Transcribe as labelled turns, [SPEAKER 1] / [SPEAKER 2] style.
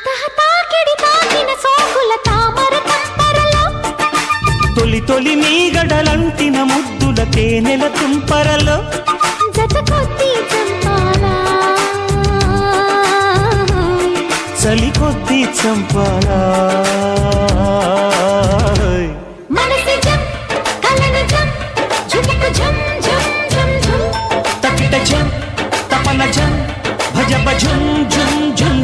[SPEAKER 1] తాకిడి తాకిన సోకుల తామర తంపరలో
[SPEAKER 2] తొలి తొలి మీగడలంటిన ముద్దుల తేనెల తుంపరలో
[SPEAKER 1] జత కొద్ది చంపాలా
[SPEAKER 2] చలి కొద్ది చంపాలా
[SPEAKER 1] మనసి జం కలను జం ఝుముకు ఝం ఝం ఝం ఝం
[SPEAKER 2] తకిట జం తపన జం భజ భజుం ఝుం ఝుం